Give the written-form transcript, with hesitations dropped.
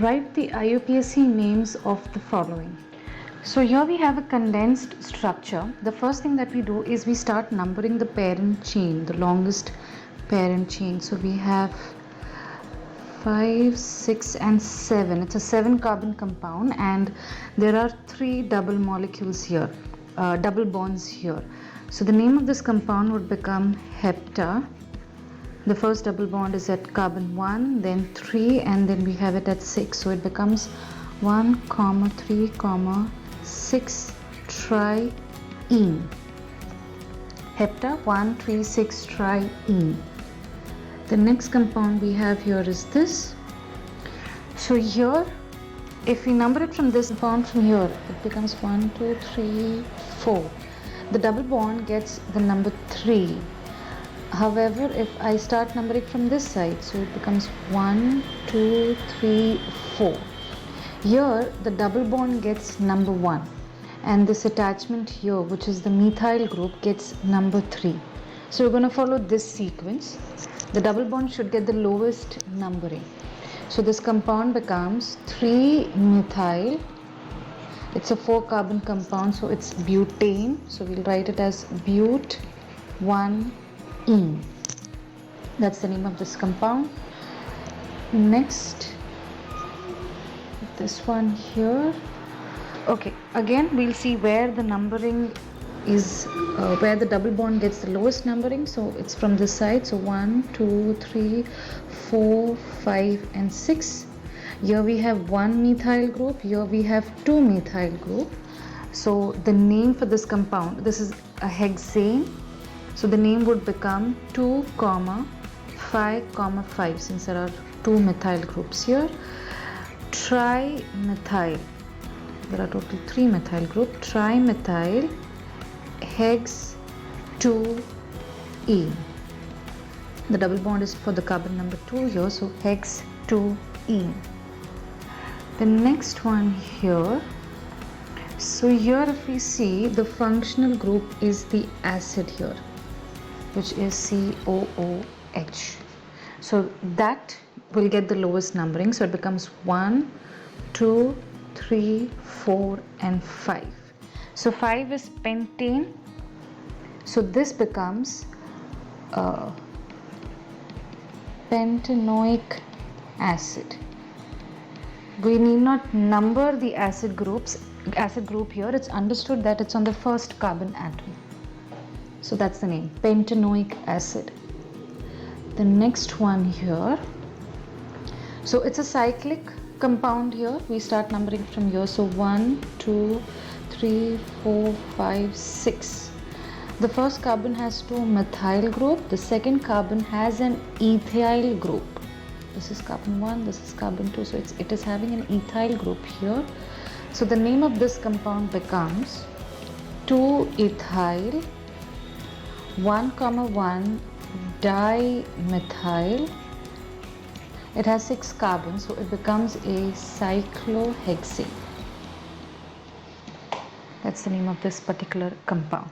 Write the IUPAC names of the following. So here we have a condensed structure. The first thing that we do is we start numbering the parent chain, the longest parent chain. So we have 5, 6 and 7. It's a 7 carbon compound and there are 3 double molecules here, double bonds here. So the name of this compound would become hepta. The first double bond is at carbon 1, then 3 and then we have it at 6. So it becomes 1, 3, 6 triene. Hepta 1, 3, 6 triene. The next compound we have here is this. So here, if we number it from this compound from here, it becomes 1, 2, 3, 4. The double bond gets the number 3. However, if I start numbering from this side, so it becomes 1, 2, 3, 4. Here, the double bond gets number 1. And this attachment here, which is the methyl group, gets number 3. So we're going to follow this sequence. The double bond should get the lowest numbering. So this compound becomes 3-methyl. It's a 4 carbon compound, so it's butane. So we'll write it as but-1-ene. That's the name of this compound. Next, this one here. Okay, again we'll see where the numbering is, where the double bond gets the lowest numbering. So it's from this side. So 1, 2, 3, 4, 5 and 6. Here we have 1 methyl group. Here we have 2 methyl group. So the name for this compound, this is a hexane. So the name would become 2, 5, 5, since there are 2 methyl groups here. Trimethyl. There are total 3 methyl group. Trimethyl hex 2-ene. The double bond is for the carbon number 2 here, so hex 2-ene. The next one here. So here if we see, the functional group is the acid here, which is COOH. So that will get the lowest numbering. So it becomes 1, 2, 3, 4 and 5. So 5 is pentane. So this becomes pentanoic acid. We need not number the acid group here. It's understood that it's on the first carbon atom. So that's the name, pentanoic acid. The next one here. So it's a cyclic compound here. We start numbering from here. So 1, 2, 3, 4, 5, 6. The first carbon has 2 methyl group. The second carbon has an ethyl group. This is carbon 1, this is carbon 2. So it is having an ethyl group here. So the name of this compound becomes 2-ethyl 1, dimethyl. It has 6 carbons, so it becomes a cyclohexane. That's the name of this particular compound.